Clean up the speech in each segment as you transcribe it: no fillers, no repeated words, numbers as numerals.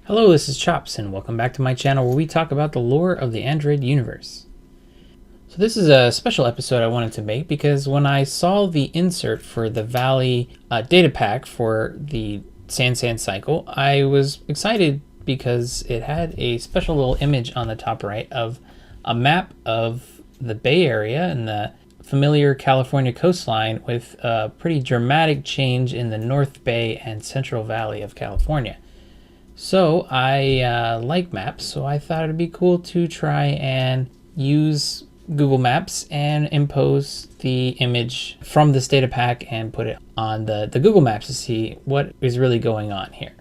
Hello, this is Chops, and welcome back to my channel where we talk about the lore of the Android universe. So this is a special episode I wanted to make because when I saw the insert for the Valley data pack for the Sand cycle, I was excited because it had a special little image on the top right of a map of the Bay Area and the familiar California coastline with a pretty dramatic change in the North Bay and Central Valley of California. So I like maps, so I thought it'd be cool to try and use Google Maps and impose the image from this data pack and put it on the Google Maps to see what is really going on here.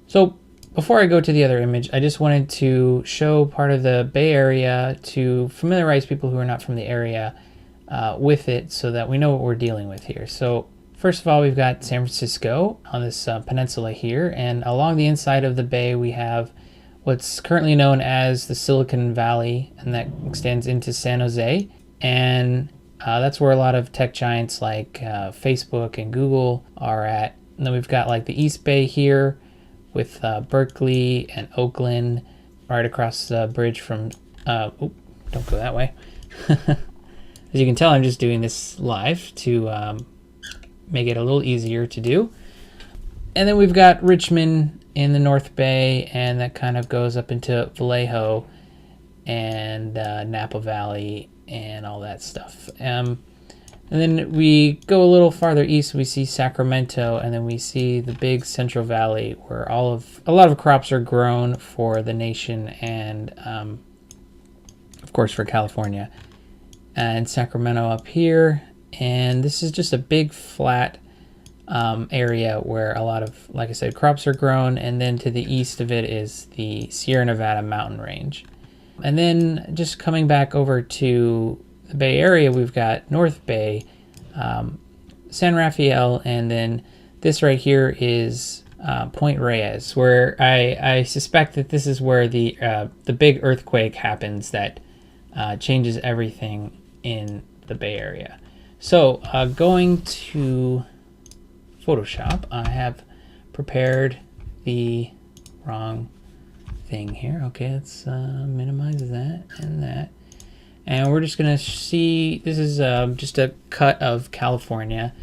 So before I go to the other image, I just wanted to show part of the Bay Area to familiarize people who are not from the area with it so that we know what we're dealing with here. So first of all, we've got San Francisco on this peninsula here, and along the inside of the bay we have what's currently known as the Silicon Valley, and that extends into San Jose, and that's where a lot of tech giants like Facebook and Google are at. And then we've got like the East Bay here with Berkeley and Oakland right across the bridge from don't go that way. As you can tell, I'm just doing this live to make it a little easier to do. And then we've got Richmond in the North Bay, and that kind of goes up into Vallejo and Napa Valley and all that stuff. And then we go a little farther east, we see Sacramento, and then we see the big Central Valley where a lot of crops are grown for the nation and of course for California. And Sacramento up here, and this is just a big flat area where a lot of, like I said, crops are grown, and then to the east of it is the Sierra Nevada mountain range. And then just coming back over to the Bay Area, we've got North Bay, San Rafael, and then this right here is Point Reyes, where I suspect that this is where the big earthquake happens that changes everything in the Bay Area. So going to Photoshop, I have prepared the wrong thing here. Okay, let's minimize that and that. And we're just going to see, this is just a cut of California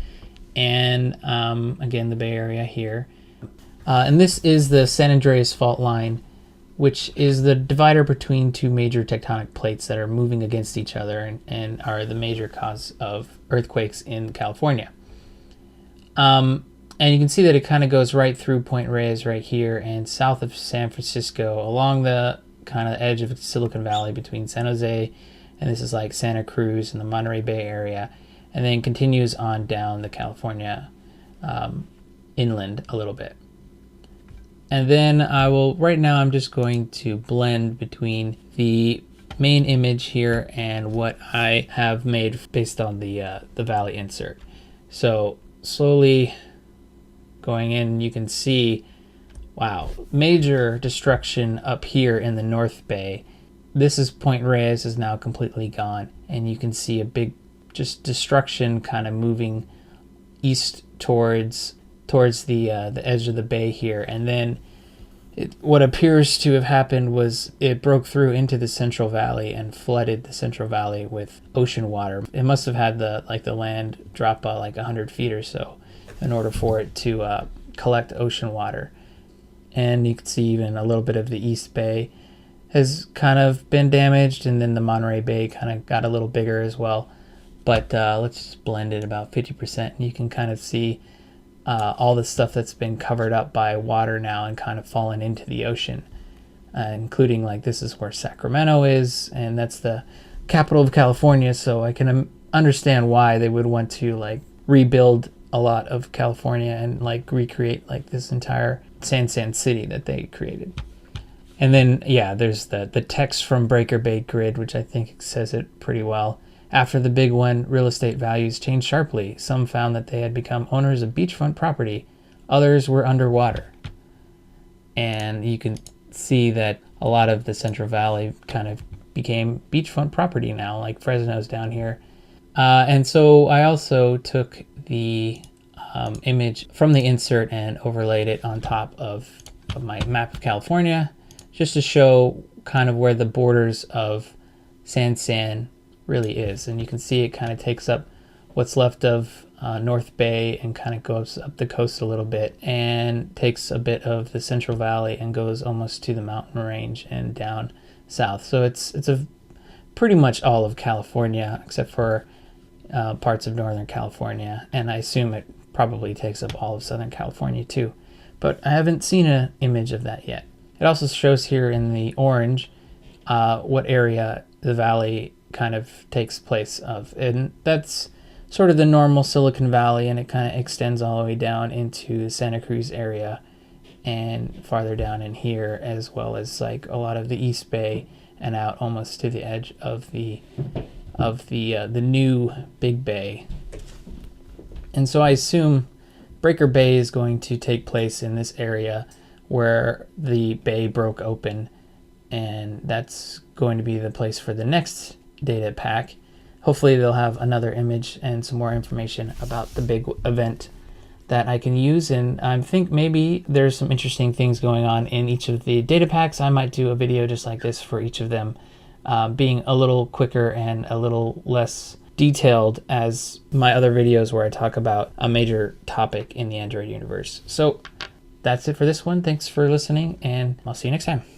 and again the Bay Area here. And this is the San Andreas fault line, which is the divider between two major tectonic plates that are moving against each other and are the major cause of earthquakes in California. And you can see that it kind of goes right through Point Reyes right here and south of San Francisco along the kind of edge of Silicon Valley between San Jose and this is like Santa Cruz and the Monterey Bay area, and then continues on down the California inland a little bit. And then right now I'm just going to blend between the main image here and what I have made based on the Valley insert. So slowly going in, you can see, wow, major destruction up here in the North Bay. This is Point Reyes is now completely gone, and you can see a big just destruction kind of moving east towards the edge of the bay here. And then what appears to have happened was it broke through into the Central Valley and flooded the Central Valley with ocean water. It must have had the land drop like 100 feet or so in order for it to collect ocean water. And you can see even a little bit of the East Bay has kind of been damaged, and then the Monterey Bay kind of got a little bigger as well. But let's just blend it about 50%, and you can kind of see all the stuff that's been covered up by water now and kind of fallen into the ocean, including like this is where Sacramento is, and that's the capital of California. So I can understand why they would want to like rebuild a lot of California and like recreate like this entire Sand City that they created. And then yeah, there's the text from Breaker Bay Grid, which I think says it pretty well. After the big one, real estate values changed sharply. Some found that they had become owners of beachfront property. Others were underwater. And you can see that a lot of the Central Valley kind of became beachfront property now, like Fresno's down here. And so I also took the image from the insert and overlaid it on top of of my map of California, just to show kind of where the borders of San really is. And you can see it kind of takes up what's left of North Bay and kind of goes up the coast a little bit and takes a bit of the Central Valley and goes almost to the mountain range and down south. So it's a pretty much all of California except for parts of Northern California, and I assume it probably takes up all of Southern California too, but I haven't seen an image of that yet. It also shows here in the orange what area the valley kind of takes place of, and that's sort of the normal Silicon Valley, and it kind of extends all the way down into the Santa Cruz area and farther down in here, as well as like a lot of the East Bay and out almost to the edge of the new Big Bay. And so I assume Breaker Bay is going to take place in this area where the bay broke open, and that's going to be the place for the next data pack. Hopefully they'll have another image and some more information about the big event that I can use, and I think maybe there's some interesting things going on in each of the data packs. I might do a video just like this for each of them, being a little quicker and a little less detailed as my other videos where I talk about a major topic in the Android universe. So that's it for this one. Thanks for listening, and I'll see you next time.